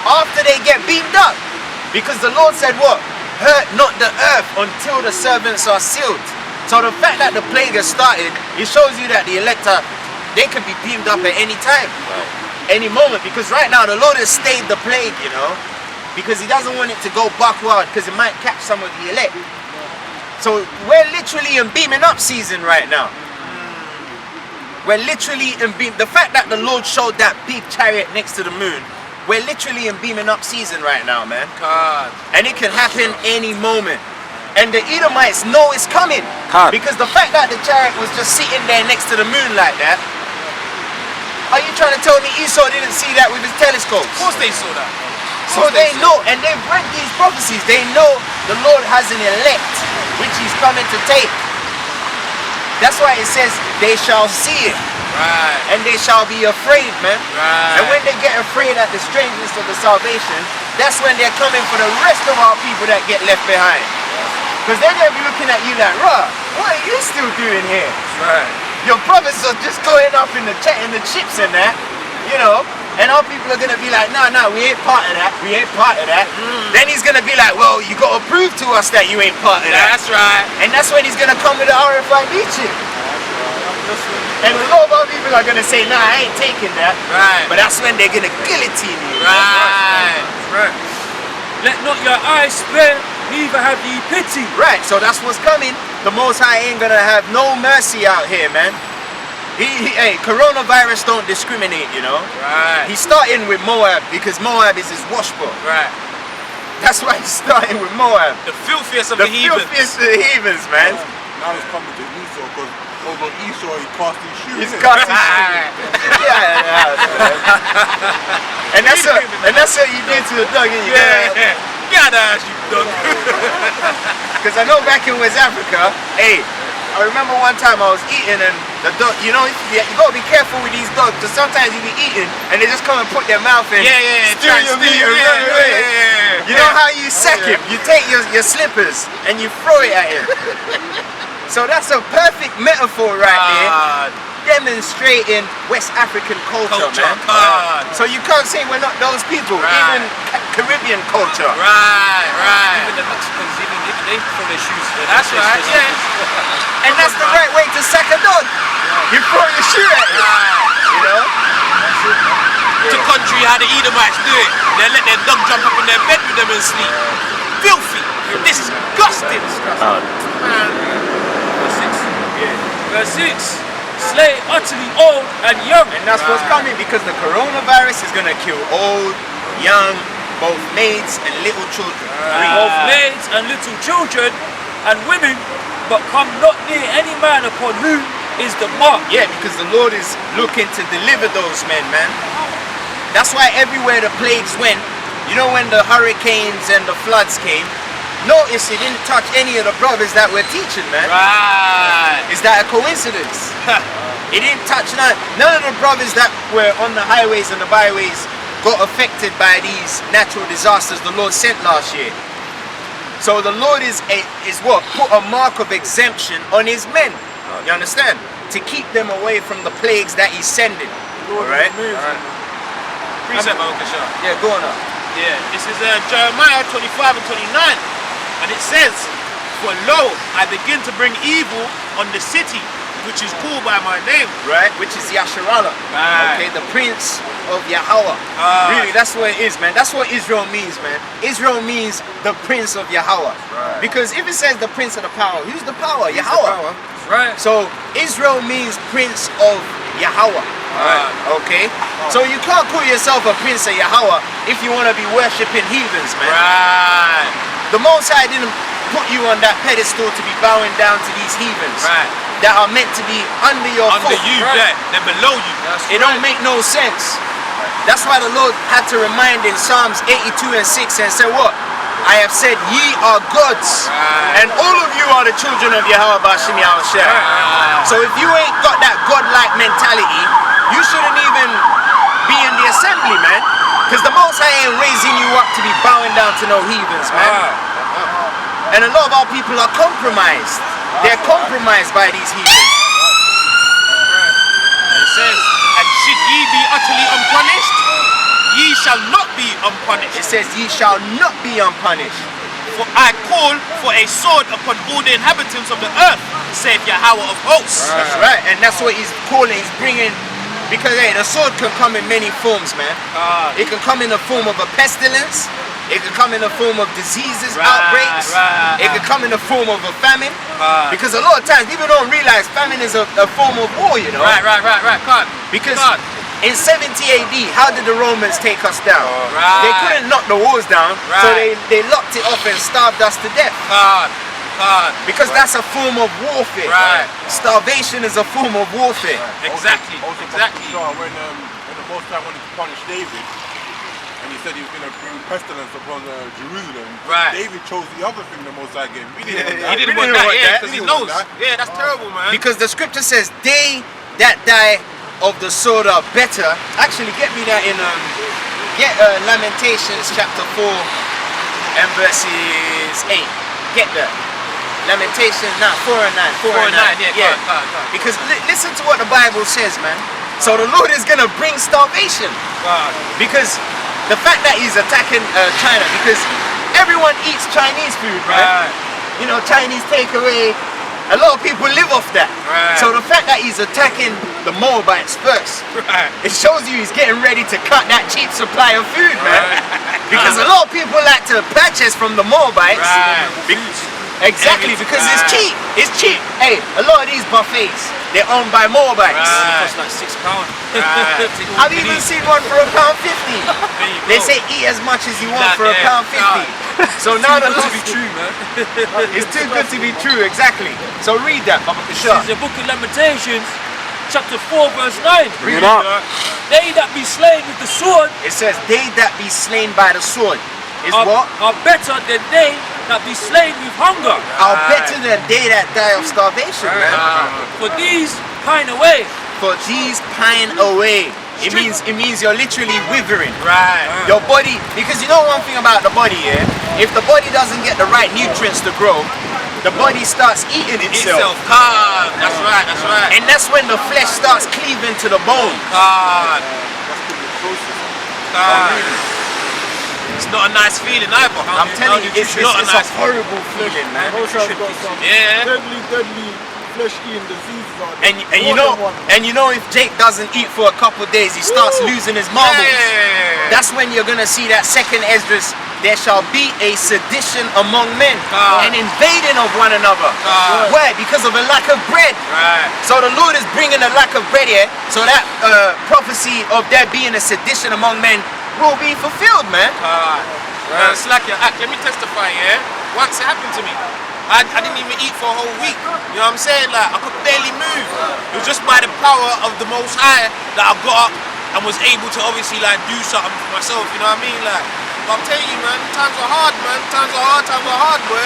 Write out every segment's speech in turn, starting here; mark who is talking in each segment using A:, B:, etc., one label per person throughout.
A: after they get beamed up. Because the Lord said what? Hurt not the earth until the servants are sealed. So the fact that the plague has started, it shows you that the elect they can be beamed up at any time, any moment. Because right now the Lord has stayed the plague, you know, because he doesn't want it to go backward, because it might catch some of the elect. So we're literally in beaming up season right now. We're literally in the fact that the Lord showed that big chariot next to the moon, we're literally in beaming up season right now, man.
B: God.
A: And it can happen any moment. And the Edomites know it's coming. Because the fact that the chariot was just sitting there next to the moon like that, are you trying to tell me Esau didn't see that with his telescopes?
B: Of course they saw that.
A: So they know, and they've read these prophecies. They know the Lord has an elect which he's coming to take. That's why it says they shall see it.
B: Right.
A: And they shall be afraid, man.
B: Right.
A: And when they get afraid at the strangeness of the salvation, that's when they're coming for the rest of our people that get left behind. Because they're going to be looking at you like, "Ruh, what are you still doing here?
B: Right.
A: Your brothers are just going up in the chips and that, you know." And our people are going to be like, "No, we ain't part of that. We ain't part of that." Then he's going to be like, "Well, you got to prove to us that you ain't part of that."
B: That's right.
A: And that's when he's going to come with the RFID chip. And a lot of our people are going to say, "Nah, I ain't taking that."
B: Right.
A: But that's when they're going to guillotine you.
B: Right. Right.
C: Let not your eyes spare, neither have ye pity.
A: Right, so that's what's coming. The Most High ain't going to have no mercy out here, man. Hey, coronavirus don't discriminate, you know.
B: Right.
A: He's starting with Moab because Moab is his washboard.
B: Right.
A: That's why he's starting with Moab.
B: The filthiest of the heathens.
A: Filthiest of the heathens, man.
D: Now it's coming to Esau, because over Esau he cast his shoes.
A: He's cast his shoes. And that's what you did to the dog in your
B: Yeah, that's you dog.
A: Because I know back in West Africa, hey, I remember one time I was eating and the dog, you know, you gotta be careful with these dogs, because sometimes you be eating and they just come and put their mouth in. Steal your meat and run away. You know how you sack him? You take your slippers and you throw it at him. So that's a perfect metaphor right there, demonstrating West African culture, man. So you can't say we're not those people, even Caribbean culture.
B: Right.
C: Even the Mexicans, even they throw their shoes.
B: That's right, yeah.
A: And that's the right way to sack a dog. You throw your shoe at him, you know?
B: To country how the Edomites do it. They let their dog jump up in their bed with them and sleep. Filthy. Disgusting. Man.
C: Verse 6. Slay utterly old and young.
A: And that's what's coming, because the coronavirus is going to kill old, young, both maids and little children.
C: Both maids and little children and women, but come not near any man upon whom is the mark.
A: Yeah, because the Lord is looking to deliver those men, man. That's why everywhere the plagues went, you know, when the hurricanes and the floods came, notice it didn't touch any of the brothers that were teaching, man.
B: Right.
A: Is that a coincidence? It didn't touch none of the brothers that were on the highways and the byways got affected by these natural disasters the Lord sent last year. So the Lord is what? Put a mark of exemption on his men. You understand? To keep them away from the plagues that he's sending. Alright?
B: Precept, my Uncle Sean.
A: Yeah, go on up.
B: Yeah, this is Jeremiah 25 and 29. And it says, "For lo, I begin to bring evil on the city, which is called by my name."
A: Right? Which is Yasharallah.
B: Right.
A: Okay, the Prince of Yahweh. Really, that's what it is, man. That's what Israel means, man. Israel means the Prince of Yahweh. Right. Because if it says the Prince of the power, who's the power? Yahweh.
C: Right.
A: So Israel means Prince of Yahweh.
B: Right.
A: Okay? So you can't call yourself a Prince of Yahweh if you want to be worshipping heathens, man.
B: Right.
A: The Most High didn't put you on that pedestal to be bowing down to these heathens.
B: Right.
A: That are meant to be under your
B: Under
A: foot.
B: you,
C: Right.
B: they're below you.
A: It don't make no sense. That's why the Lord had to remind in Psalms 82 and 6 and say what? "I have said ye are gods, and all of you are the children of Yahweh Bashim Yahushua." So if you ain't got that godlike mentality, you shouldn't even be in the assembly, man. Because the Most High ain't raising you up to be bowing down to no heathens, man. And a lot of our people are compromised. They're compromised by these heathens.
B: And it says, "And should ye be utterly unpunished, ye shall not be unpunished.
A: It says, ye shall not be unpunished.
B: For I call for a sword upon all the inhabitants of the earth, saith Yahweh of hosts.
A: That's right, and that's what he's calling. He's bringing, because hey, the sword can come in many forms, man. It can come in the form of a pestilence. It can come in the form of diseases, outbreaks. It can come in the form of a famine. Because a lot of times people don't realize famine is a form of war, you know.
B: Right. Can't.
A: Because in 70 AD, how did the Romans take us down? They couldn't knock the walls down, so they locked it up and starved us to death. Because that's a form of warfare. Starvation is a form of warfare.
B: Exactly.
D: Also,
B: Exactly.
D: when the Most High wanted to punish David, and he said he was going to bring pestilence upon Jerusalem, David chose the other thing the Most High gave him.
B: He didn't want that, yeah, because he knows. Yeah, that's terrible, man.
A: Because the scripture says, they that die of the sword are better. Actually, get me that in Lamentations chapter 4 and verses 8. Get that. Lamentations 4 and 9. 4 and 9, yeah. Because listen to what the Bible says, man. So the Lord is going to bring starvation. Because the fact that he's attacking China, because everyone eats Chinese food, right? You know, Chinese takeaway. A lot of people live off that. So the fact that he's attacking the Moabites first, it shows you he's getting ready to cut that cheap supply of food, man. Because a lot of people like to purchase from the Moabites. Exactly, because it's cheap. It's cheap. Hey, a lot of these buffets, they're owned by Moabites.
C: It costs like £6.
A: I've even seen one for £1.50. They say eat as much as you want for £1.50. So now the
C: to be true, man.
A: It's too good to be true, exactly. So read that, Papa Kasha.
C: It's the book of Lamentations, chapter 4, verse 9.
A: Read it up.
C: They that be slain with the sword,
A: It says, they that be slain by the sword is
C: are,
A: what?
C: are better than they that be slain with hunger.
A: Are better than they that die of starvation, man.
C: For these pine away.
A: For these pine away. It means you're literally withering.
B: Right.
A: Your body, because you know one thing about the body, yeah? If the body doesn't get the right nutrients to grow, the body starts eating itself.
B: That's right, that's right.
A: And that's when the flesh starts cleaving to the bone.
B: It's not a nice feeling either.
A: I'm telling you, it's
B: not
A: a horrible feeling, man.
B: Yeah.
D: Deadly flesh-eating diseases out there.
A: And you know if Jake doesn't eat for a couple of days, he starts losing his marbles.
B: Yeah.
A: That's when you're gonna see that second Esdras. There shall be a sedition among men, an invading of one another. Why? Because of a lack of bread. So the Lord is bringing a lack of bread here, so that prophecy of there being a sedition among men will be fulfilled, man.
B: It's like your act. Let me testify, yeah? Once it happened to me. I didn't even eat for a whole week. You know what I'm saying? Like, I could barely move. It was just by the power of the Most High that I got up and was able to obviously like do something for myself. You know what I mean? Like, but I'm telling you, man, times are hard, man. Times are hard, boy.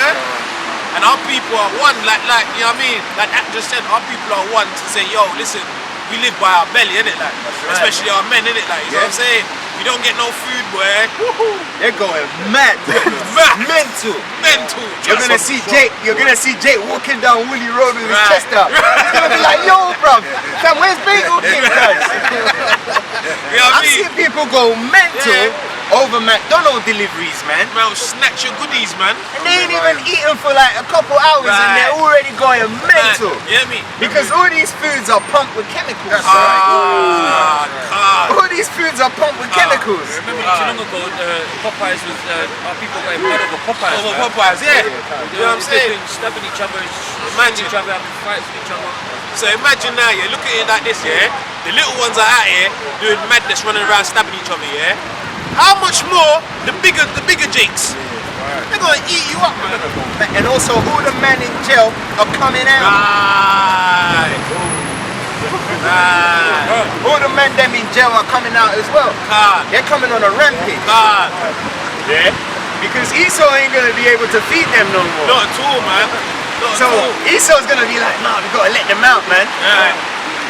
B: And our people are one, like you know what I mean? Like Act just said, our people are one to say, yo, listen, we live by our belly, innit? Like, especially our men, innit? Like, you know what I'm saying? We don't get no food, boy.
A: They're going mad. Mental. You're gonna see Jake walking down Woolly Road with his chest out. He's gonna be like, yo, bro, fam, where's Bagel King, guys?
B: You know what I
A: I've
B: mean?
A: seen people go mental over McDonald's deliveries, man.
B: Man, snatch your goodies, man.
A: And they ain't even eaten for like a couple hours and they're already going mental.
B: You hear me?
A: Because all these foods are pumped with chemicals. All these foods are pumped with chemicals.
C: Remember not too long ago, Popeyes was, our people got mad over Popeyes.
B: Over Popeyes, yeah. You know what I'm saying?
C: Stabbing each other,
B: Imagine.
C: each other, having fights with each other.
B: So imagine now, yeah, look at it like this, yeah. The little ones are out here doing madness, running around stabbing each other, yeah. How much more the bigger Jakes? They're gonna eat you up, man.
A: And also all the men in jail are coming out. All the men them in jail are coming out as well. They're coming on a rampage. Yeah. Because Esau ain't gonna be able to feed them no more.
B: Not at all, man.
A: So Esau's gonna be like, nah, we gotta let them out, man.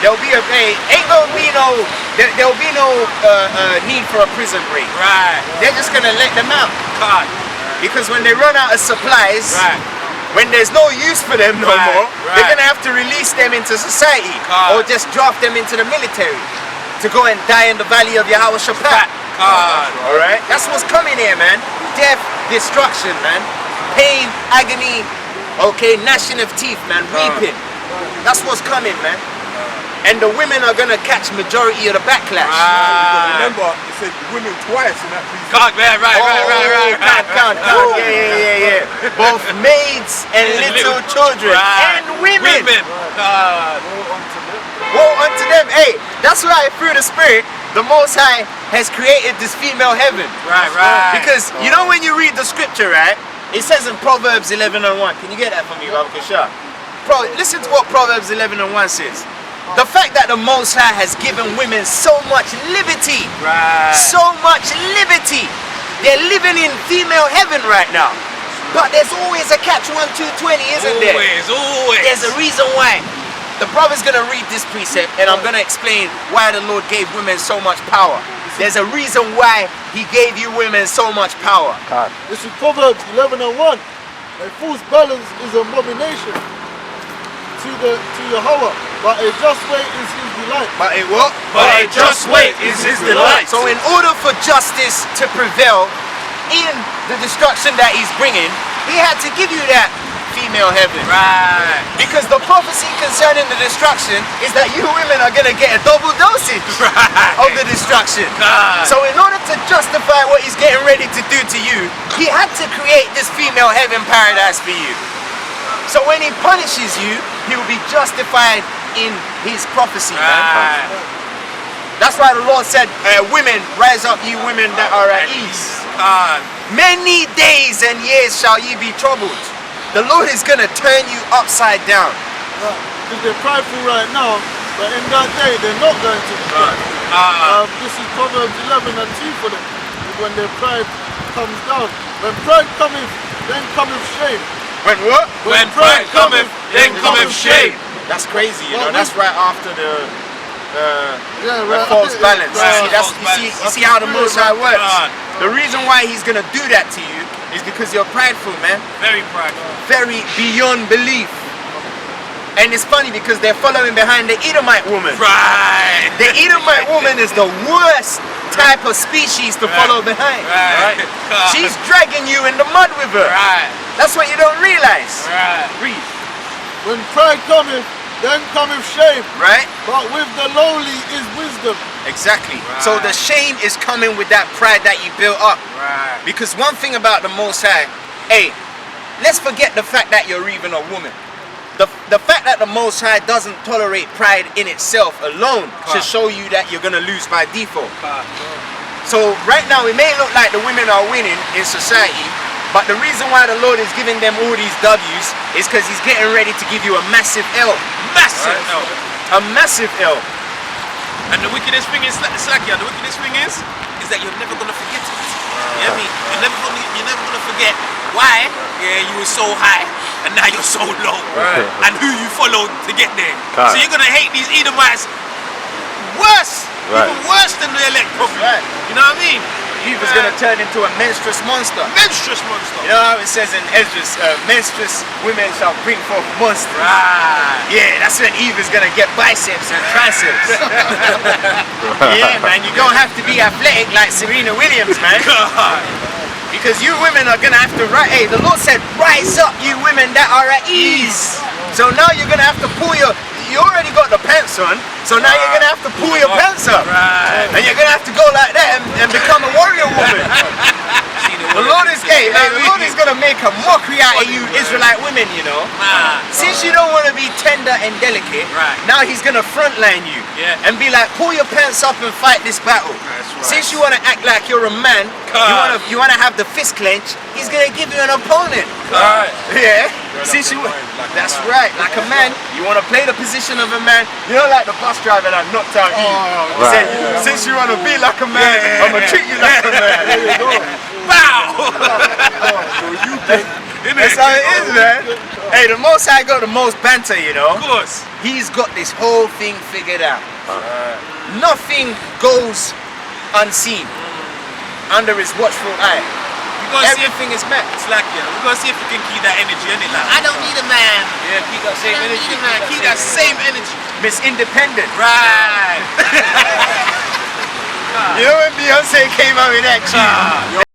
A: There'll be there'll be no need for a prison break. They're just gonna let them out. Because when they run out of supplies, when there's no use for them no more, they're gonna have to release them into society or just draft them into the military to go and die in the valley of Yahweh Shaphat. Alright? That's what's here, man. Death, destruction, man. Pain, agony, okay, gnashing of teeth, man. Weeping. That's what's coming, man. And the women are gonna catch majority of the backlash.
D: Remember, it said women twice in that piece.
B: Right.
A: Count. Yeah. Both maids and little children and women. Woe unto them. Hey, that's why through the Spirit, the Most High has created this female heaven.
B: Right.
A: Because you know when you read the scripture, right? It says in Proverbs 11:1. Can you get that for me, Rabbi Kashar? Listen to what Proverbs 11:1 says. The fact that the Most High has given women so much liberty, so much liberty. They're living in female heaven right now. But there's always a catch-2220, isn't there?
B: Always.
A: There's a reason why. The brother's going to read this precept and I'm going to explain why the Lord gave women so much power. There's a reason why he gave you women so much power.
E: This is Proverbs 11:1. A fool's balance is an abomination to Yahweh, but a just weight is his delight.
A: But a what?
B: But a just weight is his delight.
A: So in order for justice to prevail in the destruction that he's bringing, he had to give you that female heaven.
B: Right.
A: Because the prophecy concerning the destruction is that you women are going to get a double dosage of the destruction. So in order to justify what he's getting ready to do to you, he had to create this female heaven paradise for you. So when he punishes you, he will be justified in his prophecy. Man. That's why the Lord said, women, rise up, you women that are at ease. Many days and years shall ye be troubled. The Lord is going to turn you upside down.
E: Because they're prideful right now, but in that day they're not going to be prideful. This is Proverbs 11:2 for them. When their pride comes down. When pride cometh, then cometh shame.
A: When what?
B: When pride cometh, then cometh shame.
A: That's crazy, you know. That's right after the
E: false
A: balance.
E: Right.
A: You see how the Most High works. The reason why he's gonna do that to you is because you're prideful, man.
B: Very prideful.
A: Very beyond belief. And it's funny because they're following behind the Edomite woman.
B: Right.
A: The Edomite woman is the worst type of species to follow behind.
B: Right.
A: She's dragging you in the mud with her.
B: Right.
A: That's what you don't realize.
B: Right.
A: Read.
E: When pride cometh, then cometh shame.
A: Right?
E: But with the lowly is wisdom.
A: Exactly.
B: Right.
A: So the shame is coming with that pride that you built up.
B: Right.
A: Because one thing about the Most High, hey, let's forget the fact that you're even a woman. The fact that the Most High doesn't tolerate pride in itself alone should show you that you're going to lose by default. So right now it may look like the women are winning in society, but the reason why the Lord is giving them all these W's is because he's getting ready to give you a massive L.
B: Massive L.
A: A massive L.
B: And the wickedest thing is, Slakia, the wickedest thing is that you're never going to forget it. You hear me? You're never going to forget why you were so high and now you're so low.
A: Right.
B: And who you followed to get there. So you're going to hate these Edomites worse.
A: Right.
B: Even worse than the elect probably.
A: Right.
B: You know what I mean?
A: Eve is going to turn into a menstruous monster.
B: Menstruous monster.
A: You know how it says in Esdras, menstruous women shall bring forth monsters.
B: Right.
A: Yeah, that's when Eve is going to get biceps and triceps. Yeah, man, you're going to have to be athletic like Serena Williams, man.
B: God.
A: Because you women are going to have to, hey, the Lord said, rise up, you women that are at ease. So now you're going to have to pull you already got the pants on, so now you're going to have to pull your pants up.
B: Right.
A: And you're going to have to go like that and become a warrior woman. The Lord is going to make a mockery out of you Israelite women, you know. Since you don't want to be tender and delicate, now he's going to frontline you and be like, pull your pants up and fight this battle. Since you want to act like you're a man, you want to have the fist clench, he's going to give you an opponent. Yeah. Since you, that's right, like a man, you want to play the position of a man. You know, like the bus driver that knocked out you. He said, since you want to be like a man, I'm going to treat you like a man. There you go. Bow! That's how it is, man. Hey, the Most High got the most banter, you know.
B: Of course.
A: He's got this whole thing figured out. Nothing goes unseen under his watchful eye. Everything is met.
B: It's like, we're going to see if we can keep that energy, innit? Like, I don't need a man.
A: Yeah, keep that same energy.
B: Keep that same energy.
A: Miss Independent.
B: Right.
A: You know when Beyonce came out with that tune?